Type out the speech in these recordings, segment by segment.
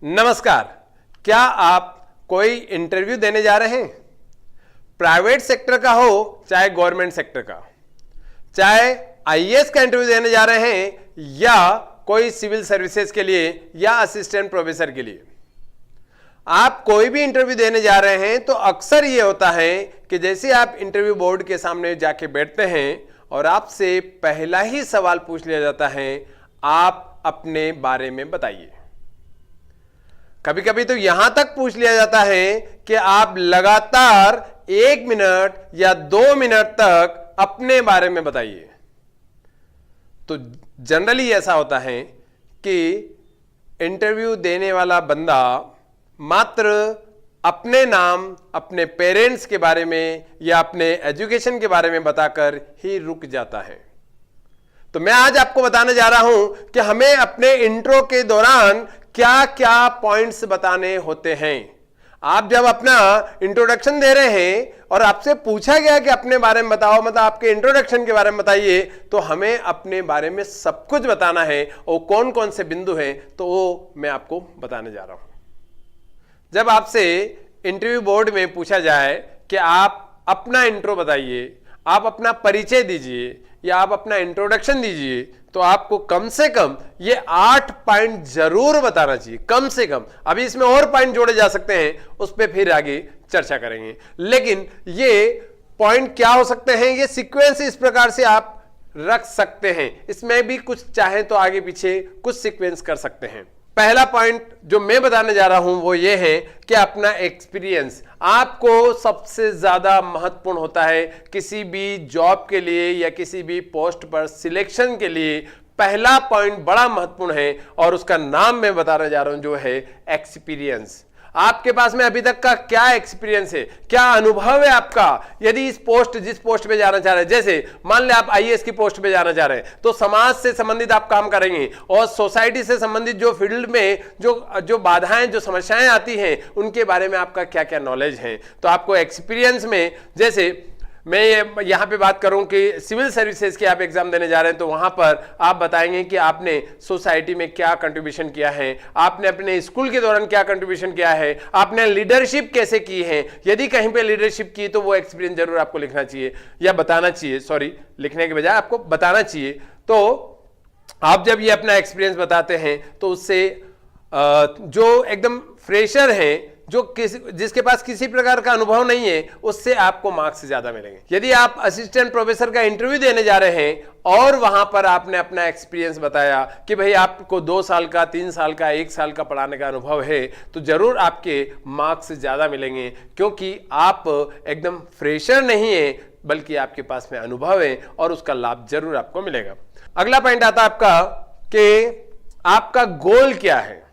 नमस्कार। क्या आप कोई इंटरव्यू देने जा रहे हैं? प्राइवेट सेक्टर का हो चाहे गवर्नमेंट सेक्टर का, चाहे आईएएस का इंटरव्यू देने जा रहे हैं या कोई सिविल सर्विसेज के लिए या असिस्टेंट प्रोफेसर के लिए, आप कोई भी इंटरव्यू देने जा रहे हैं तो अक्सर यह होता है कि जैसे आप इंटरव्यू बोर्ड के सामने जाके बैठते हैं और आपसे पहला ही सवाल पूछ लिया जाता है, आप अपने बारे में बताइए। कभी कभी तो यहां तक पूछ लिया जाता है कि आप लगातार 1 मिनट या 2 मिनट तक अपने बारे में बताइए। तो जनरली ऐसा होता है कि इंटरव्यू देने वाला बंदा मात्र अपने नाम, अपने पेरेंट्स के बारे में या अपने एजुकेशन के बारे में बताकर ही रुक जाता है। तो मैं आज आपको बताने जा रहा हूं कि हमें अपने इंट्रो के दौरान क्या क्या पॉइंट्स बताने होते हैं। आप जब अपना इंट्रोडक्शन दे रहे हैं और आपसे पूछा गया कि अपने बारे में बताओ, मतलब आपके इंट्रोडक्शन के बारे में बताइए, तो हमें अपने बारे में सब कुछ बताना है और कौन कौन से बिंदु हैं तो वो मैं आपको बताने जा रहा हूं। जब आपसे इंटरव्यू बोर्ड में पूछा जाए कि आप अपना इंट्रो बताइए, आप अपना परिचय दीजिए या आप अपना इंट्रोडक्शन दीजिए, तो आपको कम से कम ये 8 पॉइंट जरूर बताना चाहिए, कम से कम। अभी इसमें और पॉइंट जोड़े जा सकते हैं, उस पर फिर आगे चर्चा करेंगे। लेकिन ये पॉइंट क्या हो सकते हैं, ये सीक्वेंस इस प्रकार से आप रख सकते हैं। इसमें भी कुछ चाहे तो आगे पीछे कुछ सीक्वेंस कर सकते हैं। पहला पॉइंट जो मैं बताने जा रहा हूं वो ये है कि अपना एक्सपीरियंस आपको सबसे ज्यादा महत्वपूर्ण होता है। किसी भी जॉब के लिए या किसी भी पोस्ट पर सिलेक्शन के लिए पहला पॉइंट बड़ा महत्वपूर्ण है और उसका नाम मैं बताने जा रहा हूं, जो है एक्सपीरियंस। आपके पास में अभी तक का क्या एक्सपीरियंस है, क्या अनुभव है आपका। यदि जिस पोस्ट पे जाना चाह रहे हैं, जैसे मान ले आप आईएएस की पोस्ट पे जाना चाह रहे हैं, तो समाज से संबंधित आप काम करेंगे और सोसाइटी से संबंधित जो फील्ड में जो बाधाएं, जो समस्याएं आती हैं, उनके बारे में आपका क्या क्या नॉलेज है। तो आपको एक्सपीरियंस में, जैसे मैं यहां पे बात करूं कि सिविल सर्विसेज के आप एग्जाम देने जा रहे हैं, तो वहां पर आप बताएंगे कि आपने सोसाइटी में क्या कंट्रीब्यूशन किया है, आपने अपने स्कूल के दौरान क्या कंट्रीब्यूशन किया है, आपने लीडरशिप कैसे की है। यदि कहीं पे लीडरशिप की तो वो एक्सपीरियंस जरूर आपको लिखना चाहिए या बताना चाहिए, सॉरी, लिखने के बजाय आपको बताना चाहिए। तो आप जब ये अपना एक्सपीरियंस बताते हैं तो उससे जो एकदम फ्रेशर हैं, जिसके पास किसी प्रकार का अनुभव नहीं है, उससे आपको मार्क्स ज्यादा मिलेंगे। यदि आप असिस्टेंट प्रोफेसर का इंटरव्यू देने जा रहे हैं और वहां पर आपने अपना एक्सपीरियंस बताया कि भाई आपको 2 साल का, 3 साल का, 1 साल का पढ़ाने का अनुभव है, तो जरूर आपके मार्क्स ज्यादा मिलेंगे, क्योंकि आप एकदम फ्रेशर नहीं है बल्कि आपके पास में अनुभव है और उसका लाभ जरूर आपको मिलेगा। अगला पॉइंट आता है आपका कि आपका गोल क्या है।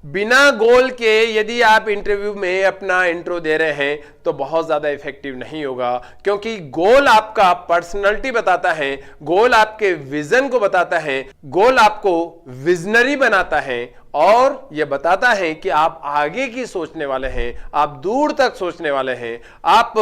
बिना गोल के यदि आप इंटरव्यू में अपना इंट्रो दे रहे हैं तो बहुत ज्यादा इफेक्टिव नहीं होगा, क्योंकि गोल आपका पर्सनैलिटी बताता है, गोल आपके विजन को बताता है, गोल आपको विजनरी बनाता है और यह बताता है कि आप आगे की सोचने वाले हैं, आप दूर तक सोचने वाले हैं। आप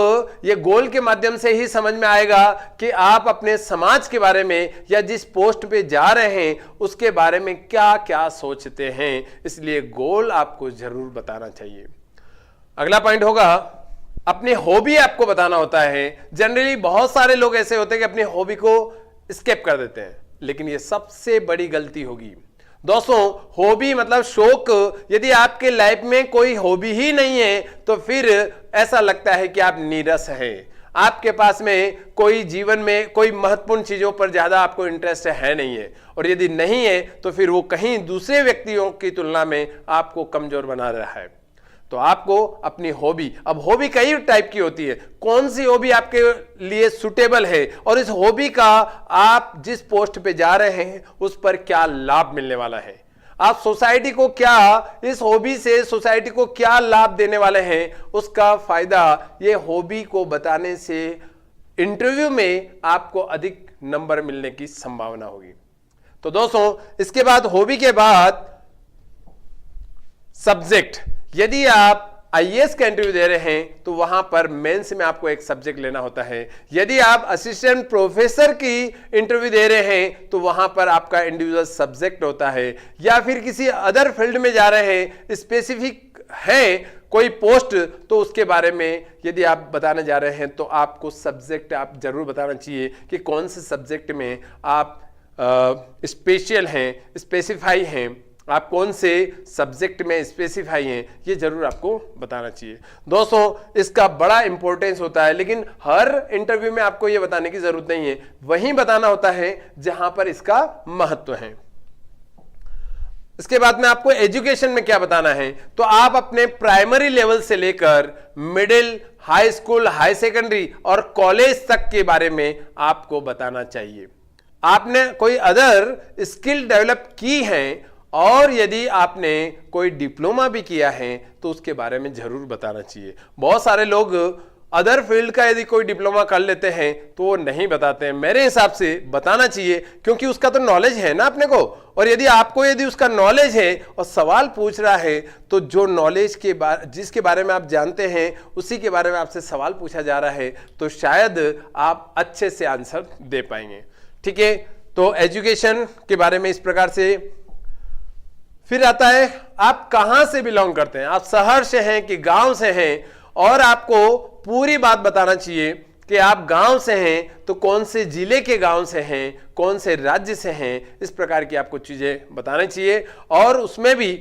ये गोल के माध्यम से ही समझ में आएगा कि आप अपने समाज के बारे में या जिस पोस्ट पे जा रहे हैं उसके बारे में क्या क्या सोचते हैं। इसलिए गोल आपको जरूर बताना चाहिए। अगला पॉइंट होगा, अपनी हॉबी आपको बताना होता है। जनरली बहुत सारे लोग ऐसे होते हैं कि अपनी हॉबी को स्किप कर देते हैं, लेकिन यह सबसे बड़ी गलती होगी। दोस्तों, हॉबी मतलब शौक। यदि आपके लाइफ में कोई हॉबी ही नहीं है तो फिर ऐसा लगता है कि आप नीरस हैं, आपके पास में कोई जीवन में कोई महत्वपूर्ण चीजों पर ज्यादा आपको इंटरेस्ट है नहीं है, और यदि नहीं है तो फिर वो कहीं दूसरे व्यक्तियों की तुलना में आपको कमजोर बना रहा है। तो आपको अपनी हॉबी, अब हॉबी कई टाइप की होती है, कौन सी हॉबी आपके लिए सुटेबल है और इस हॉबी का आप जिस पोस्ट पे जा रहे हैं उस पर क्या लाभ मिलने वाला है, आप सोसाइटी को क्या, इस हॉबी से सोसाइटी को क्या लाभ देने वाले हैं, उसका फायदा ये हॉबी को बताने से इंटरव्यू में आपको अधिक नंबर मिलने की संभावना होगी। तो दोस्तों, इसके बाद हॉबी के बाद सब्जेक्ट। यदि आप आईएएस का इंटरव्यू दे रहे हैं तो वहां पर मेंस में आपको एक सब्जेक्ट लेना होता है। यदि आप असिस्टेंट प्रोफेसर की इंटरव्यू दे रहे हैं तो वहां पर आपका इंडिविजुअल सब्जेक्ट होता है। या फिर किसी अदर फील्ड में जा रहे हैं, स्पेसिफिक है कोई पोस्ट, तो उसके बारे में यदि आप बताने जा रहे हैं तो आपको सब्जेक्ट आप जरूर बताना चाहिए कि कौन से सब्जेक्ट में आप स्पेशल हैं, स्पेसिफाई हैं, आप कौन से सब्जेक्ट में स्पेसिफाई हैं, ये जरूर आपको बताना चाहिए। दोस्तों इसका बड़ा इंपॉर्टेंस होता है, लेकिन हर इंटरव्यू में आपको ये बताने की जरूरत नहीं है, वहीं बताना होता है जहां पर इसका महत्व है। इसके बाद में आपको एजुकेशन में क्या बताना है, तो आप अपने प्राइमरी लेवल से लेकर middle, high school, high secondary और कॉलेज तक के बारे में आपको बताना चाहिए। आपने कोई अदर स्किल डेवलप की है और यदि आपने कोई डिप्लोमा भी किया है तो उसके बारे में जरूर बताना चाहिए। बहुत सारे लोग अदर फील्ड का यदि कोई डिप्लोमा कर लेते हैं तो वो नहीं बताते हैं। मेरे हिसाब से बताना चाहिए, क्योंकि उसका तो नॉलेज है ना अपने को। और यदि उसका नॉलेज है और सवाल पूछ रहा है तो जो नॉलेज के जिसके बारे में आप जानते हैं उसी के बारे में आपसे सवाल पूछा जा रहा है तो शायद आप अच्छे से आंसर दे पाएंगे। ठीक है, तो एजुकेशन के बारे में इस प्रकार से। फिर आता है आप कहां से बिलोंग करते हैं, आप शहर से हैं कि गांव से हैं, और आपको पूरी बात बताना चाहिए कि आप गांव से हैं तो कौन से जिले के गांव से हैं, कौन से राज्य से हैं, इस प्रकार की आपको चीजें बतानी चाहिए। और उसमें भी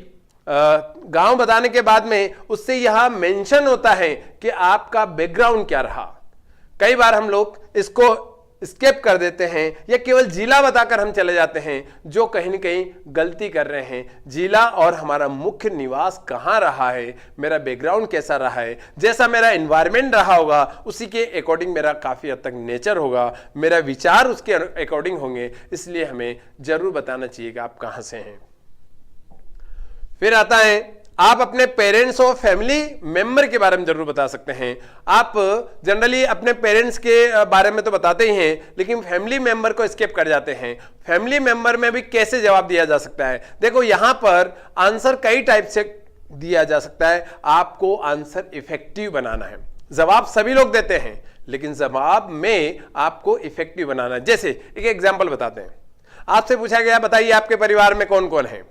गांव बताने के बाद में उससे यह मेंशन होता है कि आपका बैकग्राउंड क्या रहा। कई बार हम लोग इसको स्किप कर देते हैं या केवल जिला बताकर हम चले जाते हैं, जो कहीं न कहीं गलती कर रहे हैं। जिला और हमारा मुख्य निवास कहाँ रहा है, मेरा बैकग्राउंड कैसा रहा है, जैसा मेरा एनवायरनमेंट रहा होगा उसी के अकॉर्डिंग मेरा काफ़ी हद तक नेचर होगा, मेरा विचार उसके अकॉर्डिंग होंगे। इसलिए हमें जरूर बताना चाहिए कि आप कहाँ से हैं। फिर आता है आप अपने पेरेंट्स और फैमिली मेंबर के बारे में जरूर बता सकते हैं। आप जनरली अपने पेरेंट्स के बारे में तो बताते ही हैं, लेकिन फैमिली मेंबर को स्किप कर जाते हैं। फैमिली मेंबर में भी कैसे जवाब दिया जा सकता है, देखो यहां पर आंसर कई टाइप से दिया जा सकता है। आपको आंसर इफेक्टिव बनाना है। जवाब सभी लोग देते हैं, लेकिन जवाब में आपको इफेक्टिव बनाना है। जैसे एक एग्जाम्पल बताते हैं, आपसे पूछा गया बताइए आपके परिवार में कौन कौन है,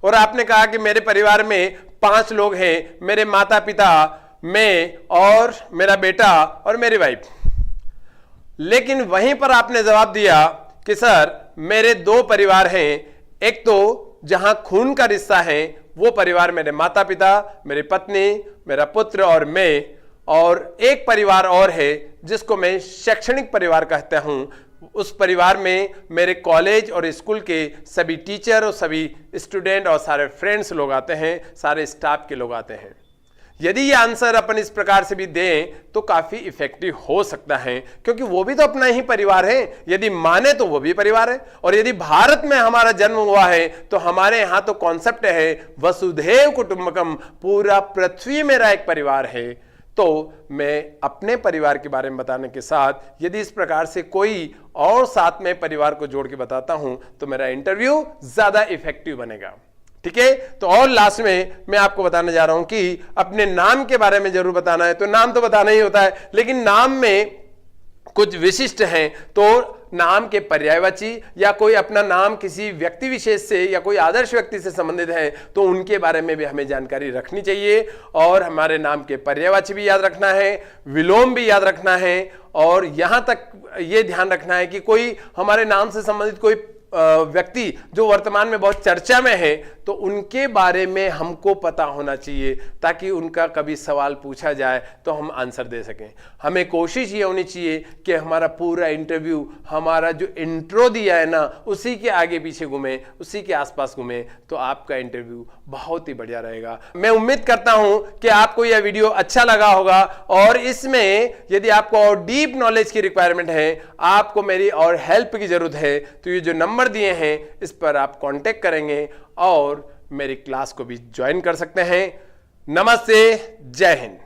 और आपने कहा कि मेरे परिवार में 5 लोग हैं, मेरे माता पिता, मैं और मेरा बेटा और मेरी वाइफ। लेकिन वहीं पर आपने जवाब दिया कि सर मेरे 2 परिवार हैं, एक तो जहां खून का रिश्ता है वो परिवार मेरे माता पिता, मेरी पत्नी, मेरा पुत्र और मैं, और एक परिवार और है जिसको मैं शैक्षणिक परिवार कहता हूं। उस परिवार में मेरे कॉलेज और स्कूल के सभी टीचर और सभी स्टूडेंट और सारे फ्रेंड्स लोग आते हैं, सारे स्टाफ के लोग आते हैं। यदि ये आंसर अपन इस प्रकार से भी दें तो काफी इफेक्टिव हो सकता है, क्योंकि वो भी तो अपना ही परिवार है। यदि माने तो वो भी परिवार है, और यदि भारत में हमारा जन्म हुआ है तो हमारे यहां तो कॉन्सेप्ट है वसुधैव कुटुंबकम, पूरा पृथ्वी मेरा एक परिवार है। तो मैं अपने परिवार के बारे में बताने के साथ यदि इस प्रकार से कोई और साथ में परिवार को जोड़ के बताता हूं तो मेरा इंटरव्यू ज्यादा इफेक्टिव बनेगा। ठीक है, तो और लास्ट में मैं आपको बताने जा रहा हूं कि अपने नाम के बारे में जरूर बताना है। तो नाम तो बताना ही होता है, लेकिन नाम में कुछ विशिष्ट हैं, तो नाम के पर्यायवाची या कोई अपना नाम किसी व्यक्ति विशेष से या कोई आदर्श व्यक्ति से संबंधित है तो उनके बारे में भी हमें जानकारी रखनी चाहिए। और हमारे नाम के पर्यायवाची भी याद रखना है, विलोम भी याद रखना है, और यहां तक ये ध्यान रखना है कि कोई हमारे नाम से संबंधित कोई व्यक्ति जो वर्तमान में बहुत चर्चा में है तो उनके बारे में हमको पता होना चाहिए, ताकि उनका कभी सवाल पूछा जाए तो हम आंसर दे सकें। हमें कोशिश ये होनी चाहिए कि हमारा पूरा इंटरव्यू, हमारा जो इंट्रो दिया है ना, उसी के आगे पीछे घूमे, उसी के आसपास घूमे, तो आपका इंटरव्यू बहुत ही बढ़िया रहेगा। मैं उम्मीद करता हूं कि आपको यह वीडियो अच्छा लगा होगा, और इसमें यदि आपको और डीप नॉलेज की रिक्वायरमेंट है, आपको मेरी और हेल्प की जरूरत है, तो ये जो नंबर दिए हैं इस पर आप कांटेक्ट करेंगे और मेरी क्लास को भी ज्वाइन कर सकते हैं। नमस्ते, जय हिंद।